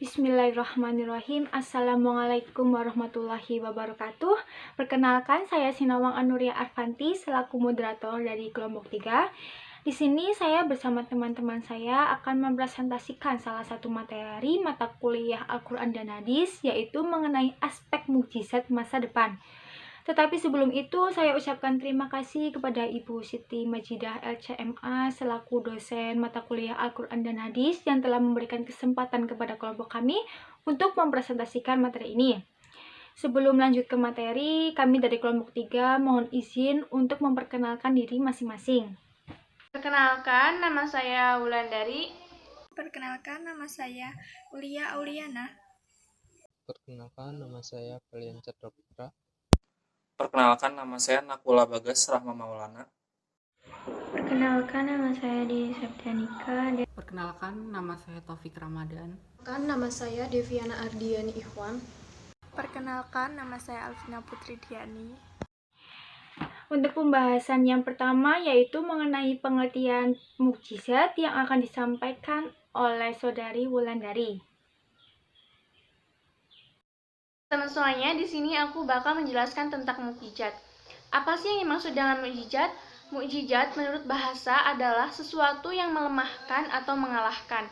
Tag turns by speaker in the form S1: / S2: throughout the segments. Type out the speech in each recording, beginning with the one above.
S1: Bismillahirrahmanirrahim. Assalamualaikum warahmatullahi wabarakatuh. Perkenalkan, saya Sinawang Anuria Arfanti selaku moderator dari kelompok 3. Di sini saya bersama teman-teman saya akan mempresentasikan salah satu materi mata kuliah Al-Quran dan Hadis, yaitu mengenai aspek mukjizat masa depan. Tetapi sebelum itu, saya ucapkan terima kasih kepada Ibu Siti Majidah LCMA selaku dosen mata kuliah Al-Quran dan Hadis yang telah memberikan kesempatan kepada kelompok kami untuk mempresentasikan materi ini. Sebelum lanjut ke materi, kami dari kelompok 3 mohon izin untuk memperkenalkan diri masing-masing.
S2: Perkenalkan, nama saya Wulandari.
S3: Perkenalkan, nama saya Ulia Auliana.
S4: Perkenalkan, nama saya Valian Chandra.
S5: Perkenalkan, nama saya Nakula Bagas Rahma Maulana.
S6: Perkenalkan, nama saya Dini Septianika.
S7: Perkenalkan, nama saya Taufik Ramadan.
S8: Perkenalkan, nama saya Deviana Ardiani Ikhwan.
S3: Perkenalkan, nama saya Alvina Putri Diani.
S1: Untuk pembahasan yang pertama yaitu mengenai pengertian mukjizat yang akan disampaikan oleh Saudari Wulandari.
S2: Teman semuanya, di sini aku bakal menjelaskan tentang mukjizat. Apa sih yang dimaksud dengan mukjizat? Mukjizat menurut bahasa adalah sesuatu yang melemahkan atau mengalahkan.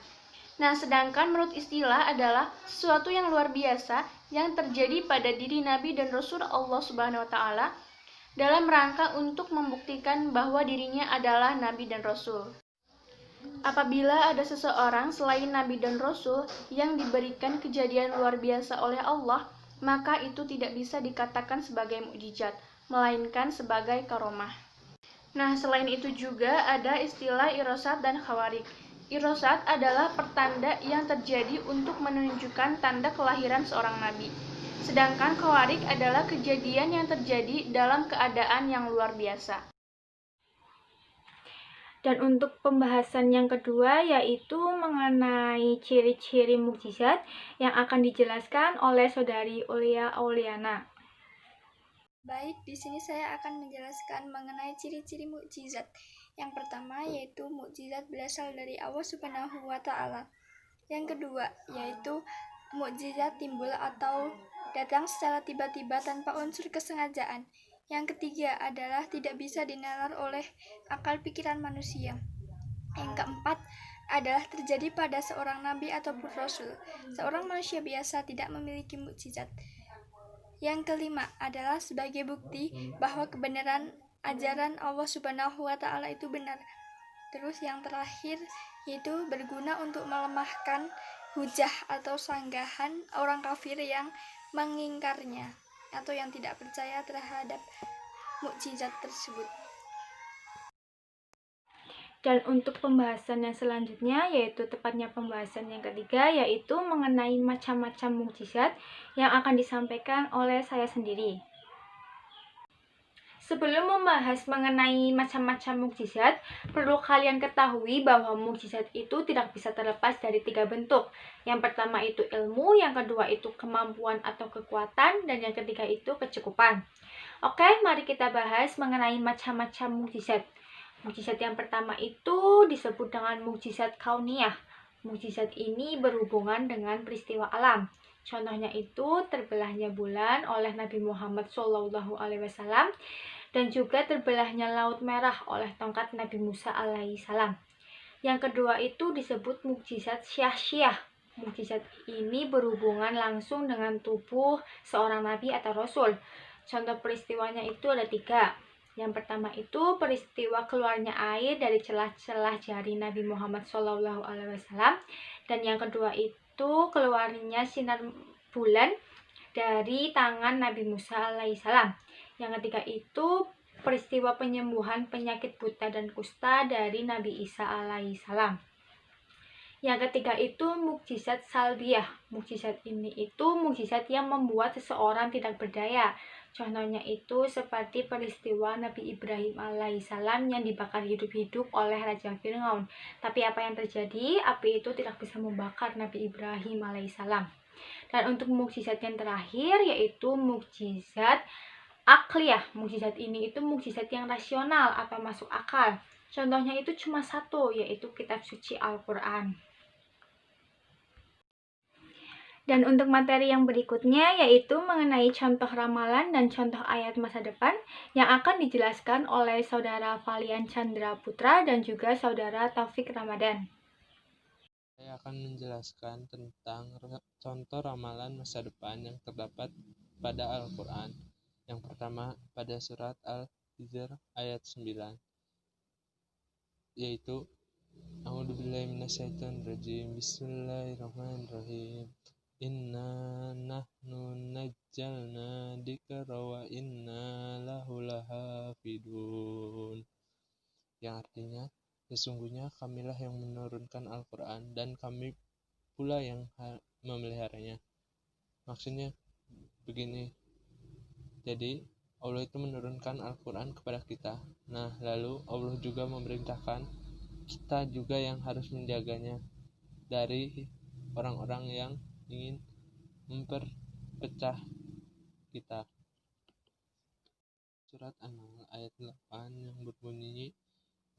S2: Nah, sedangkan menurut istilah adalah sesuatu yang luar biasa yang terjadi pada diri Nabi dan Rasul Allah Subhanahu wa taala dalam rangka untuk membuktikan bahwa dirinya adalah Nabi dan Rasul. Apabila ada seseorang selain Nabi dan Rasul yang diberikan kejadian luar biasa oleh Allah, maka itu tidak bisa dikatakan sebagai mukjizat, melainkan sebagai karomah. Nah, selain itu juga ada istilah irosat dan khawarik. Irosat adalah pertanda yang terjadi untuk menunjukkan tanda kelahiran seorang nabi. Sedangkan khawarik adalah kejadian yang terjadi dalam keadaan yang luar biasa.
S1: Dan untuk pembahasan yang kedua yaitu mengenai ciri-ciri mukjizat yang akan dijelaskan oleh Saudari Ulia Auliana.
S3: Baik, di sini saya akan menjelaskan mengenai ciri-ciri mukjizat. Yang pertama yaitu mukjizat berasal dari Allah Subhanahu wa taala. Yang kedua yaitu mukjizat timbul atau datang secara tiba-tiba tanpa unsur kesengajaan. Yang ketiga adalah tidak bisa dinalar oleh akal pikiran manusia. Yang keempat adalah terjadi pada seorang nabi ataupun rasul. Seorang manusia biasa tidak memiliki mukjizat. Yang kelima adalah sebagai bukti bahwa kebenaran ajaran Allah Subhanahu wa taala itu benar. Terus yang terakhir yaitu berguna untuk melemahkan hujah atau sanggahan orang kafir yang mengingkarnya atau yang tidak percaya terhadap mukjizat tersebut.
S1: Dan untuk pembahasan yang selanjutnya yaitu tepatnya pembahasan yang ketiga yaitu mengenai macam-macam mukjizat yang akan disampaikan oleh saya sendiri. Sebelum membahas mengenai macam-macam mukjizat, perlu kalian ketahui bahwa mukjizat itu tidak bisa terlepas dari 3 bentuk. Yang pertama itu ilmu, yang kedua itu kemampuan atau kekuatan, dan yang ketiga itu kecukupan. Oke, mari kita bahas mengenai macam-macam mukjizat. Mukjizat yang pertama itu disebut dengan mukjizat kauniyah. Mukjizat ini berhubungan dengan peristiwa alam. Contohnya itu terbelahnya bulan oleh Nabi Muhammad SAW dan juga terbelahnya Laut Merah oleh tongkat Nabi Musa alaihissalam. Yang kedua itu disebut mukjizat syahsyah. Mukjizat ini berhubungan langsung dengan tubuh seorang nabi atau rasul. Contoh peristiwanya itu ada 3. Yang pertama itu peristiwa keluarnya air dari celah-celah jari Nabi Muhammad SAW. Dan yang kedua itu keluarnya sinar bulan dari tangan Nabi Musa alaihissalam. Yang ketiga itu peristiwa penyembuhan penyakit buta dan kusta dari Nabi Isa alaihissalam. Yang ketiga itu mukjizat salbiyah. Mukjizat ini itu mukjizat yang membuat seseorang tidak berdaya. Contohnya itu seperti peristiwa Nabi Ibrahim alaihissalam yang dibakar hidup-hidup oleh Raja Fir'aun. Tapi apa yang terjadi? Api itu tidak bisa membakar Nabi Ibrahim alaihissalam. Dan untuk mukjizat yang terakhir yaitu mukjizat akliyah. Mukjizat ini itu mukjizat yang rasional atau masuk akal. Contohnya itu cuma 1, yaitu kitab suci Al-Quran. Dan untuk materi yang berikutnya yaitu mengenai contoh ramalan dan contoh ayat masa depan yang akan dijelaskan oleh Saudara Valian Chandra Putra dan juga Saudara Taufik Ramadan.
S4: Saya akan menjelaskan tentang contoh ramalan masa depan yang terdapat pada Al-Quran. Yang pertama pada surat Al-Hijr ayat 9, yaitu A'udzubillahi minasyaitonirrajim. Bismillahirrahmanirrahim. Inna nahnu nazzalna dzikra wa inna lahu lahafidun. Yang artinya, sesungguhnya kamilah yang menurunkan Al-Quran dan kami pula yang memeliharanya. Maksudnya begini, jadi Allah itu menurunkan Al-Quran kepada kita. Nah, lalu Allah juga memerintahkan kita juga yang harus menjaganya dari orang-orang yang ingin memperpecah kita. Surat An-Nahl ayat 8 yang berbunyi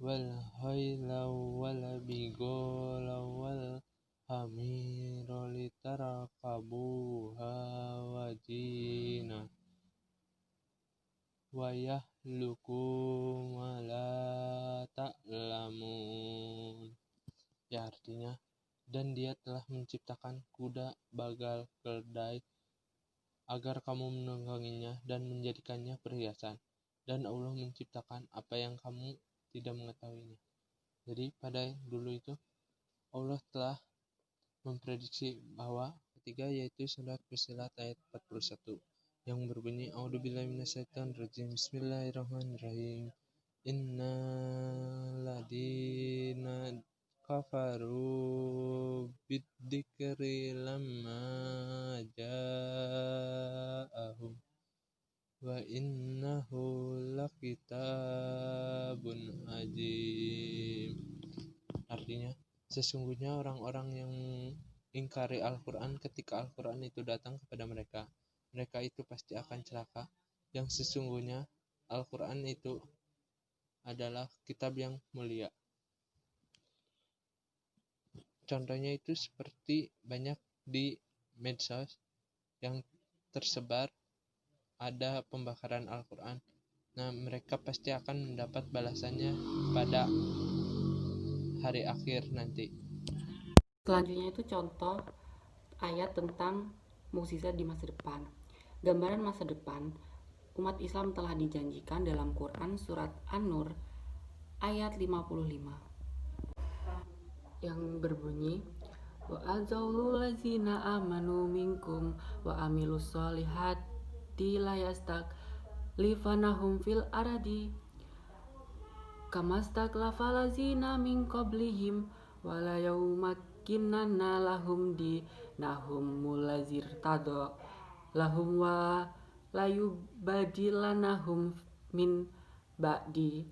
S4: wal khayla wal bighala wal hamira litarkabuha wa jina wa yahluku ma la ta'lamun. Ya, artinya, dan dia telah menciptakan kuda, bagal, keledai agar kamu menungganginya dan menjadikannya perhiasan, dan Allah menciptakan apa yang kamu tidak mengetahuinya. Jadi pada dulu itu Allah telah memprediksi bahwa ketiga, yaitu surat Fussilat ayat 41 yang berbunyi A'udzubillahi minasyaitonirrajim. Bismillahirrahmanirrahim. Innal ladina kafaru bidzikri lamma ja'ahum wa innahu lakitabun azim. Artinya, sesungguhnya orang-orang yang ingkari Al-Quran ketika Al-Quran itu datang kepada mereka itu pasti akan celaka. Yang sesungguhnya Al-Quran itu adalah kitab yang mulia. Contohnya itu seperti banyak di medsos yang tersebar ada pembakaran Al-Quran. Nah, mereka pasti akan mendapat balasannya pada hari akhir nanti.
S7: Selanjutnya itu contoh ayat tentang mukjizat di masa depan. Gambaran masa depan umat Islam telah dijanjikan dalam Quran surat An-Nur ayat 55 yang berbunyi wa azalul lazina amanu minkum wa amilus solihati la yastakhlifanahum fil ardi kamastakhlafal lazina min qablihim wa la yaumakkinanna lahum dinahum mulazir tado lahum wa layubadilanahum min ba'di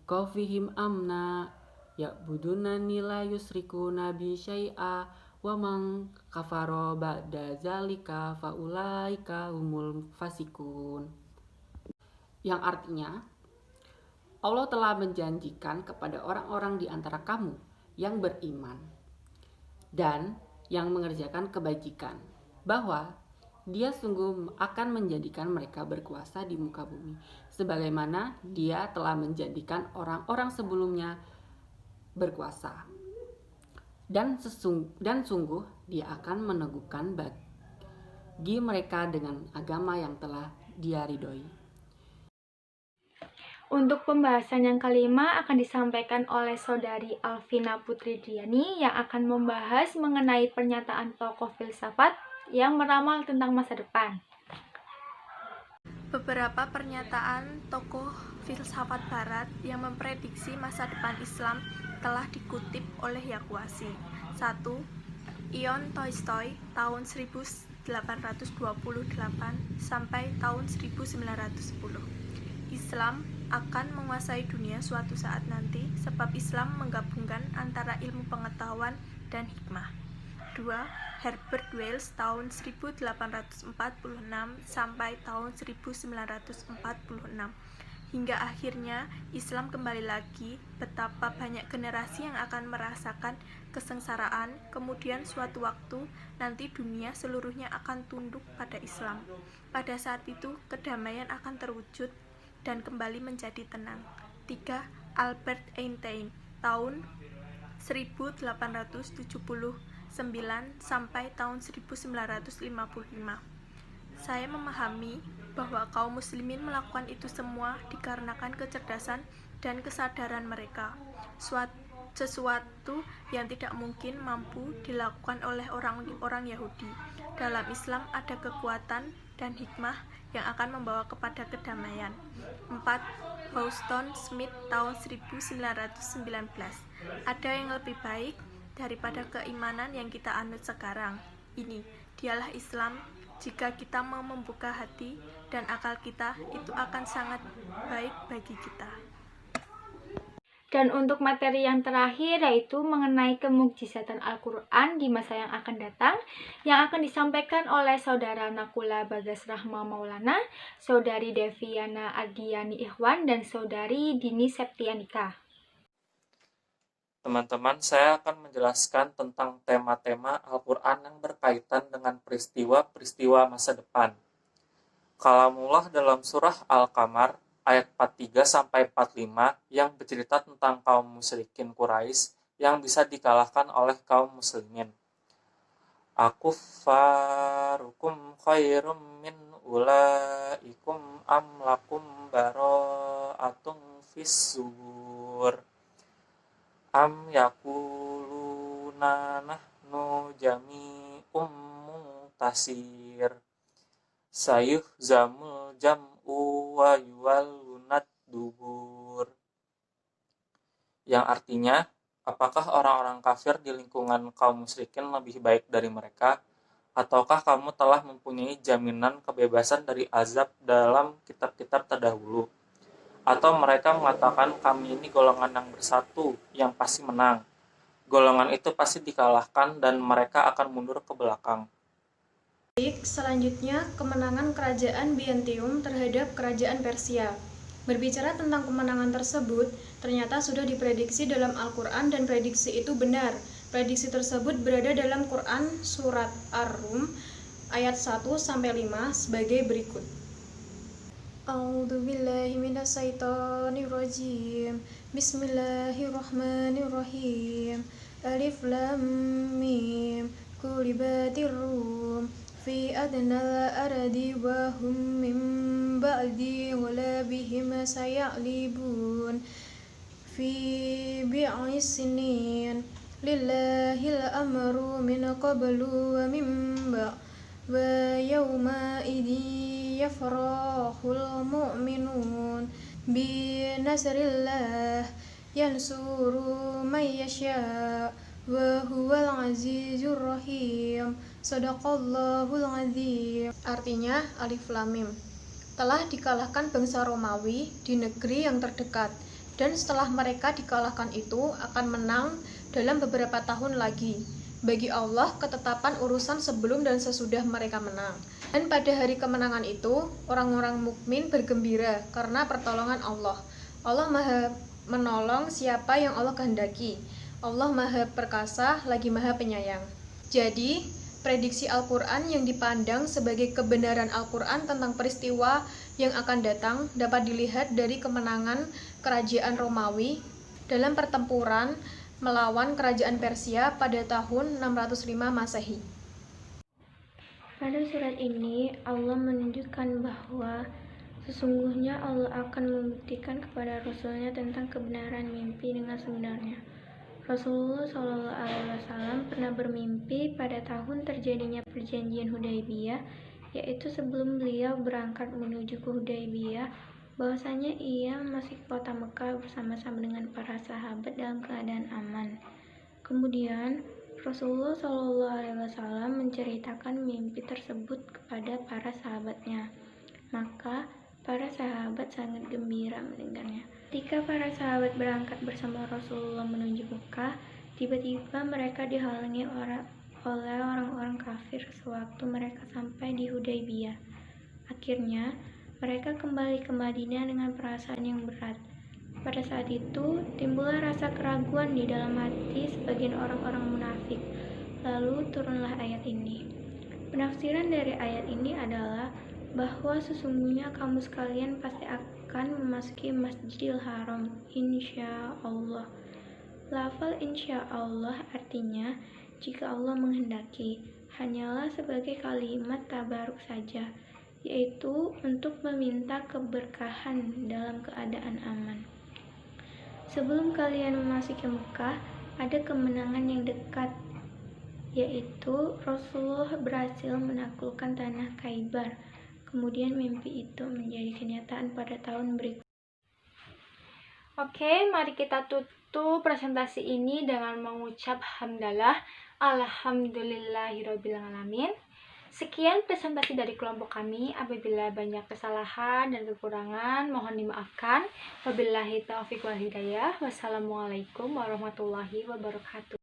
S7: kafihim amna ya'budunani la yusrikuna bi syai'a wa man kafara ba'da zalika faulaika humul fasikun. Yang artinya, Allah telah menjanjikan kepada orang-orang di antara kamu yang beriman dan yang mengerjakan kebajikan bahwa Dia sungguh akan menjadikan mereka berkuasa di muka bumi, sebagaimana Dia telah menjadikan orang-orang sebelumnya berkuasa. Dan sungguh Dia akan meneguhkan bagi mereka dengan agama yang telah Dia ridhoi.
S1: Untuk pembahasan yang kelima akan disampaikan oleh Saudari Alvina Putri Diani yang akan membahas mengenai pernyataan tokoh filsafat yang meramal tentang masa depan.
S2: Beberapa pernyataan tokoh filsafat barat yang memprediksi masa depan Islam telah dikutip oleh Yakuasi. 1. Ion Tolstoy tahun 1828 sampai tahun 1910. Islam akan menguasai dunia suatu saat nanti sebab Islam menggabungkan antara ilmu pengetahuan dan hikmah. 2. Herbert Wells tahun 1846 sampai tahun 1946.
S9: hingga akhirnya Islam kembali lagi. Betapa banyak generasi yang akan merasakan kesengsaraan, kemudian suatu waktu nanti dunia seluruhnya akan tunduk pada Islam. Pada saat itu kedamaian akan terwujud dan kembali menjadi tenang. 3. Albert Einstein, tahun 1879 sampai tahun 1955. Saya memahami bahwa kaum muslimin melakukan itu semua dikarenakan kecerdasan dan kesadaran mereka, sesuatu yang tidak mungkin mampu dilakukan oleh orang Yahudi. Dalam Islam ada kekuatan dan hikmah yang akan membawa kepada kedamaian. 4. Houston Smith, tahun 1919. Ada yang lebih baik daripada keimanan yang kita anut sekarang. Ini, dialah Islam. Jika kita mau membuka hati dan akal kita, itu akan sangat baik bagi kita.
S1: Dan untuk materi yang terakhir yaitu mengenai kemukjizatan Al-Quran di masa yang akan datang, yang akan disampaikan oleh Saudara Nakula Bagas Rahma Maulana, Saudari Deviana Ardiani Ikhwan, dan Saudari Dini Septianika.
S5: Teman-teman, saya akan menjelaskan tentang tema-tema Al-Quran yang berkaitan dengan peristiwa-peristiwa masa depan. Kalamullah dalam surah Al-Qamar ayat 43-45 yang bercerita tentang kaum musyrikin Quraisy yang bisa dikalahkan oleh kaum muslimin. Akufarukum khairum min ulaikum am lakum bara'atun fis-sur am yakuluna nahnu jami'um muntasir sayuhzamul jam'u wa yuwallunad dubur, yang artinya, apakah orang-orang kafir di lingkungan kaum musyrikin lebih baik dari mereka, ataukah kamu telah mempunyai jaminan kebebasan dari azab dalam kitab-kitab terdahulu? Atau mereka mengatakan kami ini golongan yang bersatu, yang pasti menang. Golongan itu pasti dikalahkan dan mereka akan mundur ke belakang.
S8: Baik, selanjutnya kemenangan kerajaan Byzantium terhadap kerajaan Persia. Berbicara tentang kemenangan tersebut, ternyata sudah diprediksi dalam Al-Quran dan prediksi itu benar. Prediksi tersebut berada dalam Quran surat Ar-Rum ayat 1-5 sebagai berikut. A'udzubillahi minasyaitonirrajim. Bismillahirrahmanirrahim. Alif lam mim. Ghulibatir Rum fi adnal ardi wa hum min ba'di ghalabihim sayaghlibun fi bi'i sinin. Lillahil amru min qablu wa min ba'd wa yawma idin yafrahul mu'minun bi nasrillah yansuru man yasha wa huwal azizur rahim. Shadaqallahul azim. Artinya Alif Lam Mim. Telah dikalahkan bangsa Romawi di negeri yang terdekat, dan setelah mereka dikalahkan itu akan menang dalam beberapa tahun lagi. Bagi Allah ketetapan urusan sebelum dan sesudah mereka menang. Dan pada hari kemenangan itu, orang-orang mukmin bergembira karena pertolongan Allah. Allah Maha menolong siapa yang Allah kehendaki. Allah Maha perkasa lagi Maha penyayang. Jadi, prediksi Al-Quran yang dipandang sebagai kebenaran Al-Quran tentang peristiwa yang akan datang dapat dilihat dari kemenangan kerajaan Romawi dalam pertempuran melawan kerajaan Persia pada tahun 605 Masehi.
S6: Pada surat ini, Allah menunjukkan bahwa sesungguhnya Allah akan membuktikan kepada Rasul-Nya tentang kebenaran mimpi dengan sebenarnya. Rasulullah SAW pernah bermimpi pada tahun terjadinya perjanjian Hudaybiyah, yaitu sebelum beliau berangkat menuju ke Hudaybiyah, bahwasanya ia masih ke kota Mekah bersama-sama dengan para sahabat dalam keadaan aman. Kemudian Rasulullah SAW menceritakan mimpi tersebut kepada para sahabatnya. Maka para sahabat sangat gembira mendengarnya. Ketika para sahabat berangkat bersama Rasulullah menuju Mekah, tiba-tiba mereka dihalangi oleh orang-orang kafir sewaktu mereka sampai di Hudaybiyah. Akhirnya Mereka kembali ke Madinah dengan perasaan yang berat. Pada saat itu, timbullah rasa keraguan di dalam hati sebagian orang-orang munafik. Lalu turunlah ayat ini. Penafsiran dari ayat ini adalah bahwa sesungguhnya kamu sekalian pasti akan memasuki Masjidil Haram, insya Allah. Lafal insya Allah artinya jika Allah menghendaki, hanyalah sebagai kalimat tabaruk saja, yaitu untuk meminta keberkahan dalam keadaan aman. Sebelum kalian memasuki Mekah, ada kemenangan yang dekat, yaitu Rasulullah berhasil menaklukkan tanah Khaybar. Kemudian mimpi itu menjadi kenyataan pada tahun berikutnya.
S1: Oke, mari kita tutup presentasi ini dengan mengucap hamdalah, alhamdulillahirobbilalamin. Sekian presentasi dari kelompok kami. Apabila banyak kesalahan dan kekurangan, mohon dimaafkan. Wabillahi taufiq wal hidayah. Wassalamualaikum warahmatullahi wabarakatuh.